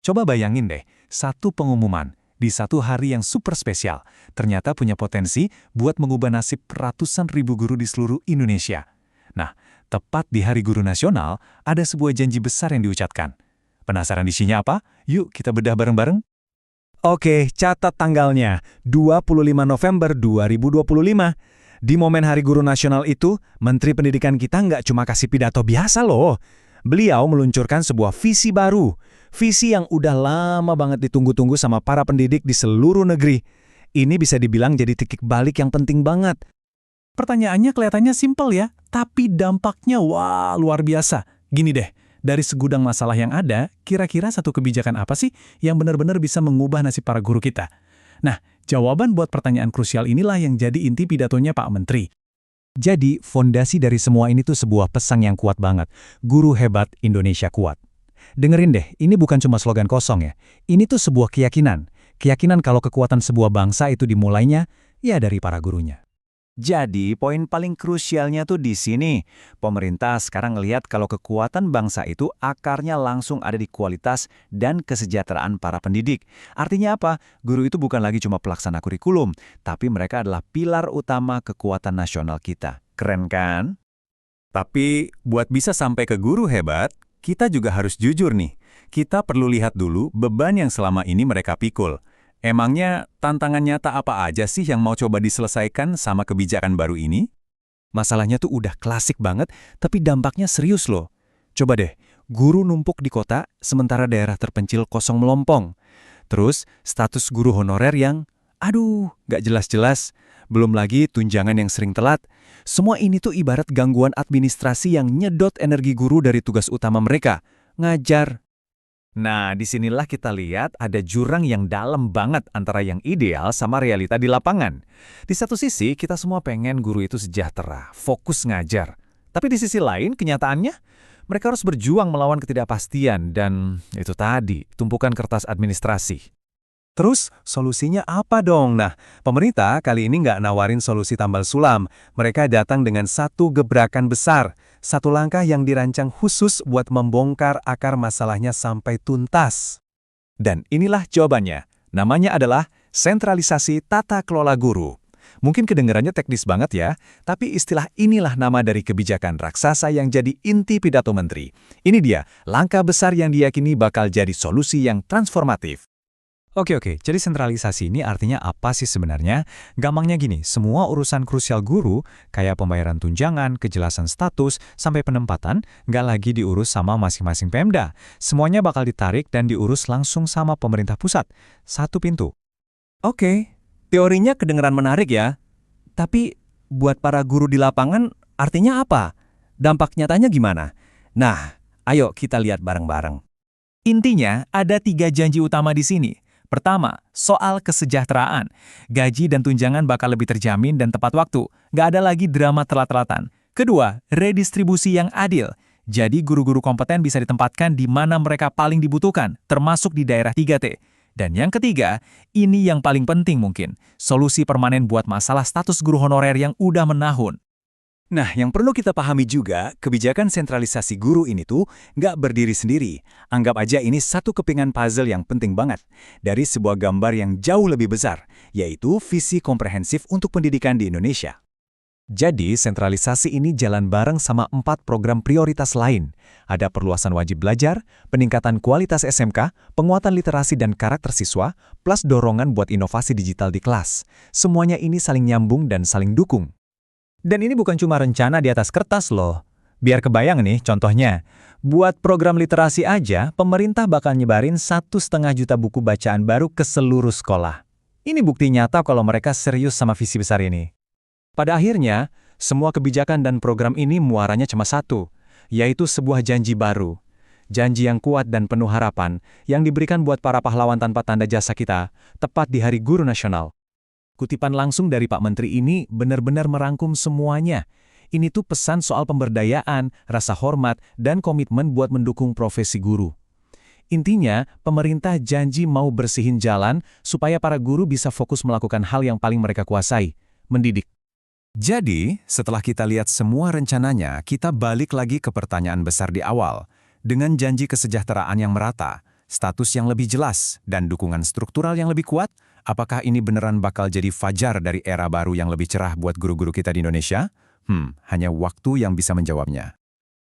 Coba bayangin deh, satu pengumuman di satu hari yang super spesial, ternyata punya potensi buat mengubah nasib ratusan ribu guru di seluruh Indonesia. Nah, tepat di Hari Guru Nasional, ada sebuah janji besar yang diucapkan. Penasaran isinya apa? Yuk kita bedah bareng-bareng. Oke, catat tanggalnya, 25 November 2025. Di momen Hari Guru Nasional itu, Menteri Pendidikan kita nggak cuma kasih pidato biasa loh. Beliau meluncurkan sebuah visi baru. Visi yang udah lama banget ditunggu-tunggu sama para pendidik di seluruh negeri. Ini bisa dibilang jadi titik balik yang penting banget. Pertanyaannya kelihatannya simpel ya, tapi dampaknya wah luar biasa. Gini deh, dari segudang masalah yang ada, kira-kira satu kebijakan apa sih yang benar-benar bisa mengubah nasib para guru kita? Nah, jawaban buat pertanyaan krusial inilah yang jadi inti pidatonya Pak Menteri. Jadi, fondasi dari semua ini tuh sebuah pesan yang kuat banget. Guru hebat, Indonesia kuat. Dengerin deh, ini bukan cuma slogan kosong ya. Ini tuh sebuah keyakinan. Keyakinan kalau kekuatan sebuah bangsa itu dimulainya, ya dari para gurunya. Jadi, poin paling krusialnya tuh di sini. Pemerintah sekarang ngelihat kalau kekuatan bangsa itu akarnya langsung ada di kualitas dan kesejahteraan para pendidik. Artinya apa? Guru itu bukan lagi cuma pelaksana kurikulum, tapi mereka adalah pilar utama kekuatan nasional kita. Keren kan? Tapi, buat bisa sampai ke guru hebat, kita juga harus jujur nih. Kita perlu lihat dulu beban yang selama ini mereka pikul. Emangnya tantangan nyata apa aja sih yang mau coba diselesaikan sama kebijakan baru ini? Masalahnya tuh udah klasik banget, tapi dampaknya serius loh. Coba deh, guru numpuk di kota, sementara daerah terpencil kosong melompong. Terus, status guru honorer yang, nggak jelas-jelas. Belum lagi tunjangan yang sering telat. Semua ini tuh ibarat gangguan administrasi yang nyedot energi guru dari tugas utama mereka, ngajar. Nah, disinilah kita lihat ada jurang yang dalam banget antara yang ideal sama realita di lapangan. Di satu sisi, kita semua pengen guru itu sejahtera, fokus ngajar. Tapi di sisi lain, kenyataannya, mereka harus berjuang melawan ketidakpastian dan itu tadi, tumpukan kertas administrasi. Terus, solusinya apa dong? Nah, pemerintah kali ini nggak nawarin solusi tambal sulam. Mereka datang dengan satu gebrakan besar. Satu langkah yang dirancang khusus buat membongkar akar masalahnya sampai tuntas. Dan inilah jawabannya. Namanya adalah sentralisasi tata kelola guru. Mungkin kedengarannya teknis banget ya, tapi istilah inilah nama dari kebijakan raksasa yang jadi inti pidato menteri. Ini dia, langkah besar yang diyakini bakal jadi solusi yang transformatif. Oke, jadi sentralisasi ini artinya apa sih sebenarnya? Gampangnya gini, semua urusan krusial guru, kayak pembayaran tunjangan, kejelasan status, sampai penempatan, nggak lagi diurus sama masing-masing Pemda. Semuanya bakal ditarik dan diurus langsung sama pemerintah pusat. Satu pintu. Oke, teorinya kedengeran menarik ya. Tapi buat para guru di lapangan artinya apa? Dampak nyatanya gimana? Nah, ayo kita lihat bareng-bareng. Intinya ada 3 janji utama di sini. Pertama, soal kesejahteraan. Gaji dan tunjangan bakal lebih terjamin dan tepat waktu. Nggak ada lagi drama telat-telatan. Kedua, redistribusi yang adil. Jadi guru-guru kompeten bisa ditempatkan di mana mereka paling dibutuhkan, termasuk di daerah 3T. Dan yang ketiga, ini yang paling penting mungkin, solusi permanen buat masalah status guru honorer yang udah menahun. Nah, yang perlu kita pahami juga, kebijakan sentralisasi guru ini tuh nggak berdiri sendiri. Anggap aja ini satu kepingan puzzle yang penting banget dari sebuah gambar yang jauh lebih besar, yaitu visi komprehensif untuk pendidikan di Indonesia. Jadi, sentralisasi ini jalan bareng sama 4 program prioritas lain. Ada perluasan wajib belajar, peningkatan kualitas SMK, penguatan literasi dan karakter siswa, plus dorongan buat inovasi digital di kelas. Semuanya ini saling nyambung dan saling dukung. Dan ini bukan cuma rencana di atas kertas loh. Biar kebayang nih contohnya. Buat program literasi aja, pemerintah bakal nyebarin 1,5 juta buku bacaan baru ke seluruh sekolah. Ini bukti nyata kalau mereka serius sama visi besar ini. Pada akhirnya, semua kebijakan dan program ini muaranya cuma satu, yaitu sebuah janji baru. Janji yang kuat dan penuh harapan yang diberikan buat para pahlawan tanpa tanda jasa kita, tepat di Hari Guru Nasional. Kutipan langsung dari Pak Menteri ini benar-benar merangkum semuanya. Ini tuh pesan soal pemberdayaan, rasa hormat, dan komitmen buat mendukung profesi guru. Intinya, pemerintah janji mau bersihin jalan supaya para guru bisa fokus melakukan hal yang paling mereka kuasai, mendidik. Jadi, setelah kita lihat semua rencananya, kita balik lagi ke pertanyaan besar di awal. Dengan janji kesejahteraan yang merata, status yang lebih jelas, dan dukungan struktural yang lebih kuat, apakah ini beneran bakal jadi fajar dari era baru yang lebih cerah buat guru-guru kita di Indonesia? Hanya waktu yang bisa menjawabnya.